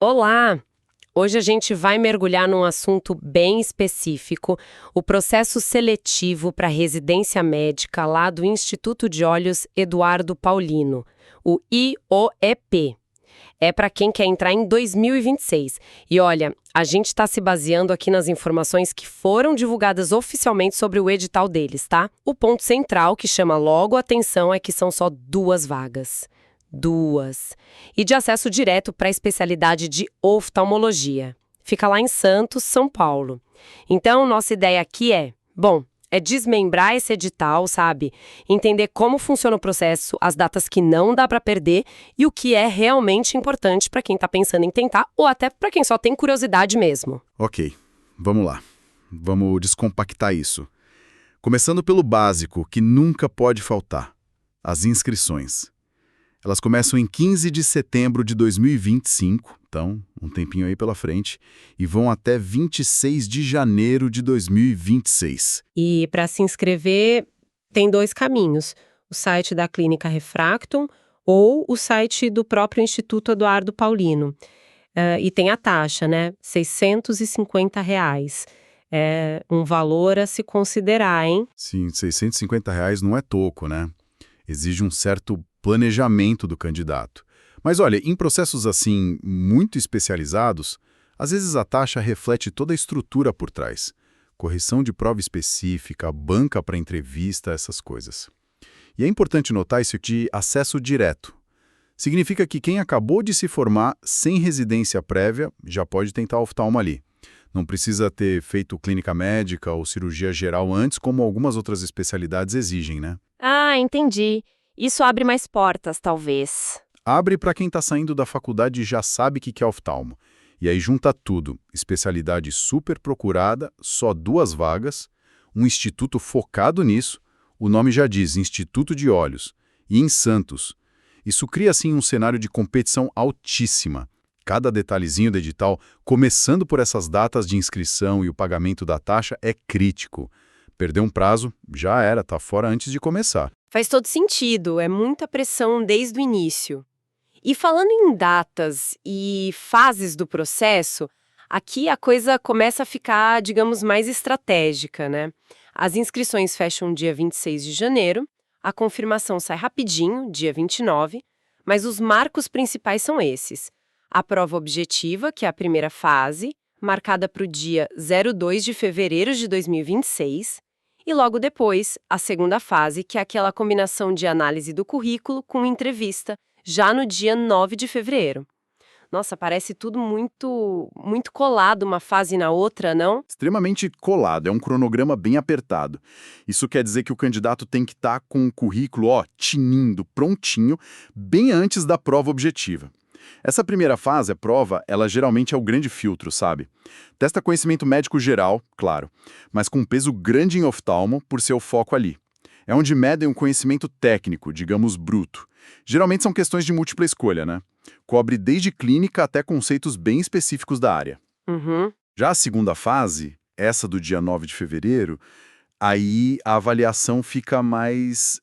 Olá! Hoje a gente vai mergulhar num assunto bem específico, o processo seletivo para residência médica lá do Instituto de Olhos Eduardo Paulino, o IOEP. É para quem quer entrar em 2026. E olha, a gente está se baseando aqui nas informações que foram divulgadas oficialmente sobre o edital deles, tá? O ponto central que chama logo a atenção é que são só 2 vagas. 2. E de acesso direto para a especialidade de oftalmologia. Fica lá em Santos, São Paulo. Então, nossa ideia aqui é desmembrar esse edital, sabe? Entender como funciona o processo, as datas que não dá para perder e o que é realmente importante para quem está pensando em tentar ou até para quem só tem curiosidade mesmo. Ok, vamos lá. Vamos descompactar isso. Começando pelo básico, que nunca pode faltar: as inscrições. Elas começam em 15 de setembro de 2025, então um tempinho aí pela frente, e vão até 26 de janeiro de 2026. E para se inscrever, tem 2 caminhos: o site da Clínica Refractum ou o site do próprio Instituto Eduardo Paulino. E tem a taxa, né? R$ 650. É um valor a se considerar, hein? Sim, R$ 650 não é toco, né? Exige um certo planejamento do candidato. Mas olha, em processos assim muito especializados, às vezes a taxa reflete toda a estrutura por trás. Correção de prova específica, banca para entrevista, essas coisas. E é importante notar isso de acesso direto. Significa que quem acabou de se formar sem residência prévia já pode tentar oftalmo ali. Não precisa ter feito clínica médica ou cirurgia geral antes, como algumas outras especialidades exigem, né? Ah, entendi. Isso abre mais portas, talvez. Abre para quem está saindo da faculdade e já sabe que quer oftalmo. E aí junta tudo: especialidade super procurada, só 2 vagas, um instituto focado nisso, o nome já diz, Instituto de Olhos, e em Santos. Isso cria, assim, um cenário de competição altíssima. Cada detalhezinho do edital, começando por essas datas de inscrição e o pagamento da taxa, é crítico. Perder um prazo, já era, tá fora antes de começar. Faz todo sentido, é muita pressão desde o início. E falando em datas e fases do processo, aqui a coisa começa a ficar, digamos, mais estratégica, né? As inscrições fecham dia 26 de janeiro, a confirmação sai rapidinho, dia 29, mas os marcos principais são esses: a prova objetiva, que é a primeira fase, marcada para o dia 02 de fevereiro de 2026, e logo depois, a segunda fase, que é aquela combinação de análise do currículo com entrevista, já no dia 9 de fevereiro. Nossa, parece tudo muito colado uma fase na outra, não? Extremamente colado, é um cronograma bem apertado. Isso quer dizer que o candidato tem que estar com o currículo, tinindo, prontinho, bem antes da prova objetiva. Essa primeira fase, a prova, ela geralmente é o grande filtro, sabe? Testa conhecimento médico geral, claro, mas com peso grande em oftalmo por ser o foco ali. É onde medem um conhecimento técnico, digamos bruto. Geralmente são questões de múltipla escolha, né? Cobre desde clínica até conceitos bem específicos da área. Uhum. Já a segunda fase, essa do dia 9 de fevereiro, aí a avaliação fica mais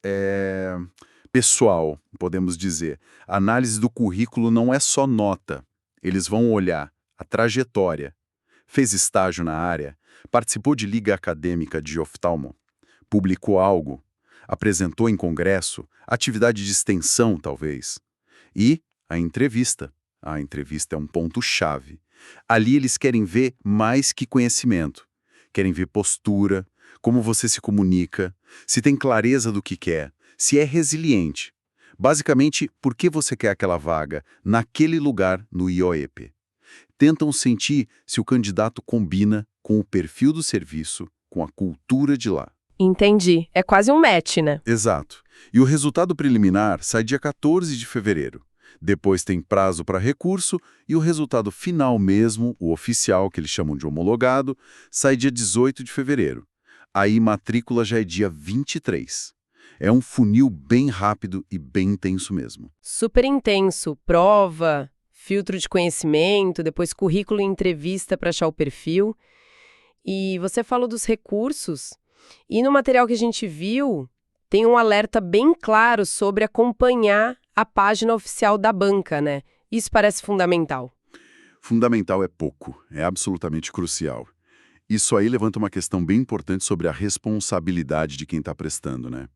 pessoal, podemos dizer. A análise do currículo não é só nota. Eles vão olhar a trajetória. Fez estágio na área? Participou de liga acadêmica de oftalmo? Publicou algo? Apresentou em congresso? Atividade de extensão, talvez? E a entrevista. A entrevista é um ponto-chave. Ali eles querem ver mais que conhecimento. Querem ver postura, como você se comunica, se tem clareza do que quer, se é resiliente. Basicamente, por que você quer aquela vaga, naquele lugar no IOEP. Tentam sentir se o candidato combina com o perfil do serviço, com a cultura de lá. Entendi. É quase um match, né? Exato. E o resultado preliminar sai dia 14 de fevereiro. Depois tem prazo para recurso e o resultado final mesmo, o oficial, que eles chamam de homologado, sai dia 18 de fevereiro. Aí matrícula já é dia 23. É um funil bem rápido e bem intenso mesmo. Super intenso. Prova, filtro de conhecimento, depois currículo e entrevista para achar o perfil. E você falou dos recursos. E no material que a gente viu, tem um alerta bem claro sobre acompanhar a página oficial da banca, né? Isso parece fundamental. Fundamental é pouco, é absolutamente crucial. Isso aí levanta uma questão bem importante sobre a responsabilidade de quem está prestando, né?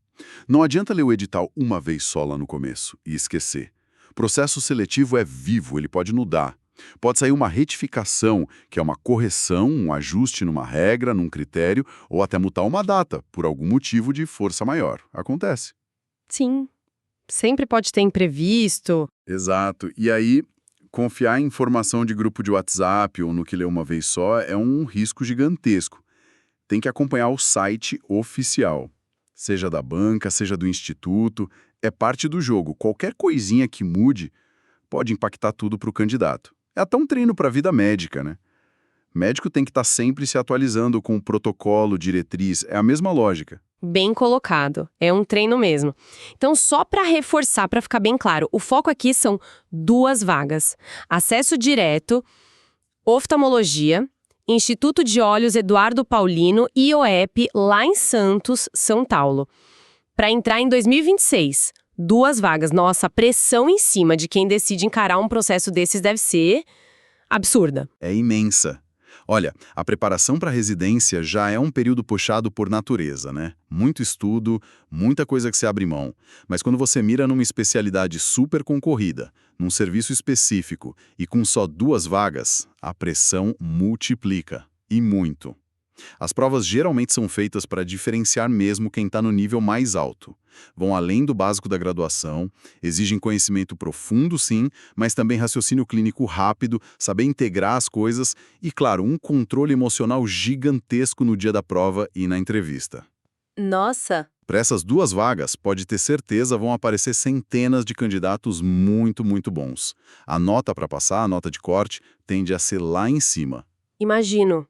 Não adianta ler o edital uma vez só lá no começo e esquecer. Processo seletivo é vivo, ele pode mudar. Pode sair uma retificação, que é uma correção, um ajuste numa regra, num critério, ou até mutar uma data, por algum motivo de força maior. Acontece. Sim, sempre pode ter imprevisto. Exato. E aí, confiar em informação de grupo de WhatsApp ou no que lê uma vez só é um risco gigantesco. Tem que acompanhar o site oficial. Seja da banca, seja do instituto, é parte do jogo. Qualquer coisinha que mude pode impactar tudo para o candidato. É até um treino para a vida médica, né? Médico tem que estar sempre se atualizando com o protocolo, diretriz, é a mesma lógica. Bem colocado, é um treino mesmo. Então, só para reforçar, para ficar bem claro, o foco aqui são 2 vagas. Acesso direto, oftalmologia, Instituto de Olhos Eduardo Paulino, IOEP, lá em Santos, São Paulo. Para entrar em 2026, 2 vagas. Nossa, a pressão em cima de quem decide encarar um processo desses deve ser absurda. É imensa. Olha, a preparação para a residência já é um período puxado por natureza, né? Muito estudo, muita coisa que se abre mão. Mas quando você mira numa especialidade super concorrida, num serviço específico e com só 2 vagas, a pressão multiplica. E muito. As provas geralmente são feitas para diferenciar mesmo quem está no nível mais alto. Vão além do básico da graduação, exigem conhecimento profundo, sim, mas também raciocínio clínico rápido, saber integrar as coisas e, claro, um controle emocional gigantesco no dia da prova e na entrevista. Nossa! Para essas 2 vagas, pode ter certeza, vão aparecer centenas de candidatos muito, muito bons. A nota para passar, a nota de corte, tende a ser lá em cima. Imagino.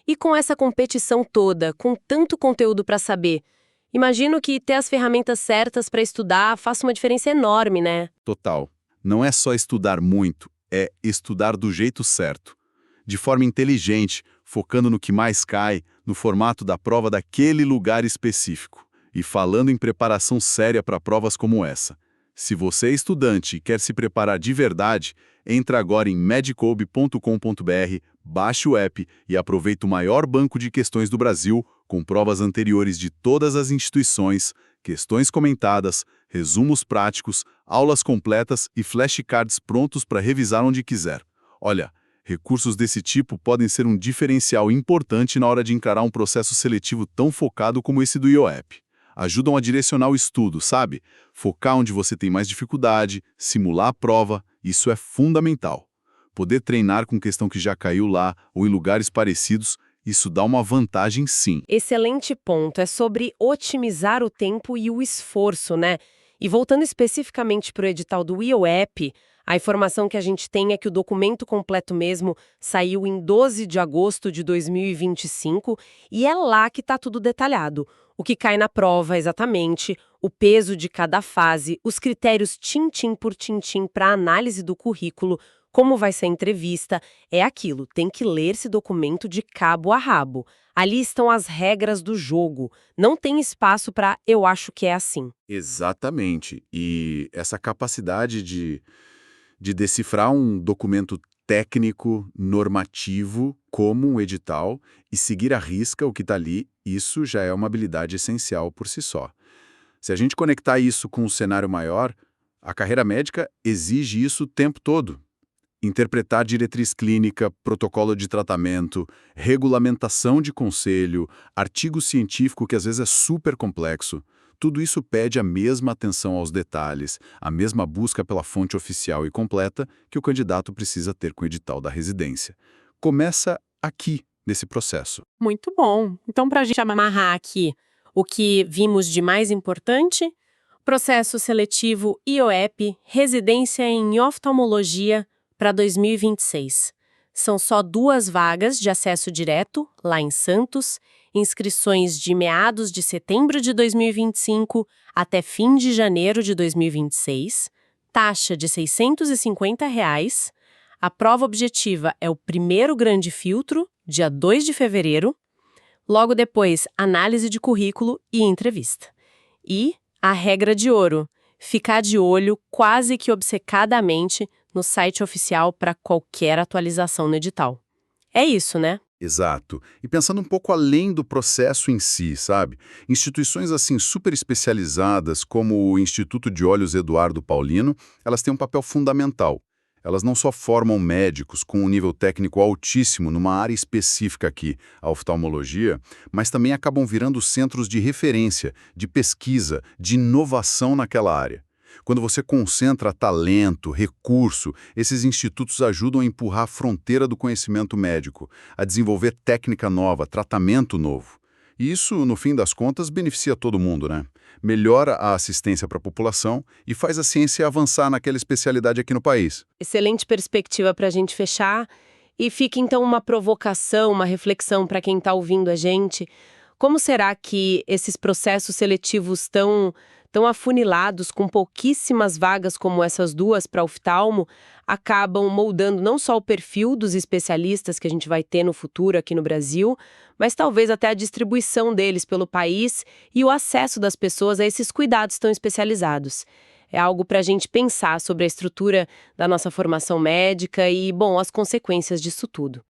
E com essa competição toda, com tanto conteúdo para saber, imagino que ter as ferramentas certas para estudar faça uma diferença enorme, né? Total. Não é só estudar muito, é estudar do jeito certo. De forma inteligente, focando no que mais cai, no formato da prova daquele lugar específico. E falando em preparação séria para provas como essa. Se você é estudante e quer se preparar de verdade, entra agora em medicob.com.br, baixe o app e aproveita o maior banco de questões do Brasil, com provas anteriores de todas as instituições, questões comentadas, resumos práticos, aulas completas e flashcards prontos para revisar onde quiser. Olha, recursos desse tipo podem ser um diferencial importante na hora de encarar um processo seletivo tão focado como esse do IOEP. Ajudam a direcionar o estudo, sabe? Focar onde você tem mais dificuldade, simular a prova, isso é fundamental. Poder treinar com questão que já caiu lá ou em lugares parecidos, isso dá uma vantagem sim. Excelente ponto. É sobre otimizar o tempo e o esforço, né? E voltando especificamente para o edital do IOEP, a informação que a gente tem é que o documento completo mesmo saiu em 12 de agosto de 2025 e é lá que está tudo detalhado. O que cai na prova exatamente, o peso de cada fase, os critérios tintim por tintim para análise do currículo, como vai ser a entrevista, é aquilo, tem que ler esse documento de cabo a rabo. Ali estão as regras do jogo, não tem espaço para eu acho que é assim. Exatamente. E essa capacidade de decifrar um documento técnico, normativo, como um edital, e seguir à risca o que está ali, isso já é uma habilidade essencial por si só. Se a gente conectar isso com um cenário maior, a carreira médica exige isso o tempo todo. Interpretar diretriz clínica, protocolo de tratamento, regulamentação de conselho, artigo científico que às vezes é super complexo. Tudo isso pede a mesma atenção aos detalhes, a mesma busca pela fonte oficial e completa que o candidato precisa ter com o edital da residência. Começa aqui, nesse processo. Muito bom. Então, para a gente Amarrar aqui o que vimos de mais importante, processo seletivo IOEP, residência em oftalmologia para 2026. São só 2 vagas de acesso direto, lá em Santos, inscrições de meados de setembro de 2025 até fim de janeiro de 2026, taxa de R$ 650, a prova objetiva é o primeiro grande filtro, dia 2 de fevereiro, logo depois análise de currículo e entrevista. E a regra de ouro, ficar de olho quase que obcecadamente no site oficial para qualquer atualização no edital. É isso, né? Exato. E pensando um pouco além do processo em si, sabe? Instituições assim super especializadas, como o Instituto de Olhos Eduardo Paulino, elas têm um papel fundamental. Elas não só formam médicos com um nível técnico altíssimo numa área específica aqui, a oftalmologia, mas também acabam virando centros de referência, de pesquisa, de inovação naquela área. Quando você concentra talento, recurso, esses institutos ajudam a empurrar a fronteira do conhecimento médico, a desenvolver técnica nova, tratamento novo. E isso, no fim das contas, beneficia todo mundo, né? Melhora a assistência para a população e faz a ciência avançar naquela especialidade aqui no país. Excelente perspectiva para a gente fechar. E fica então uma provocação, uma reflexão para quem está ouvindo a gente. Como será que esses processos seletivos tão afunilados, com pouquíssimas vagas como essas duas para oftalmo, acabam moldando não só o perfil dos especialistas que a gente vai ter no futuro aqui no Brasil, mas talvez até a distribuição deles pelo país e o acesso das pessoas a esses cuidados tão especializados. É algo para a gente pensar sobre a estrutura da nossa formação médica e, bom, as consequências disso tudo.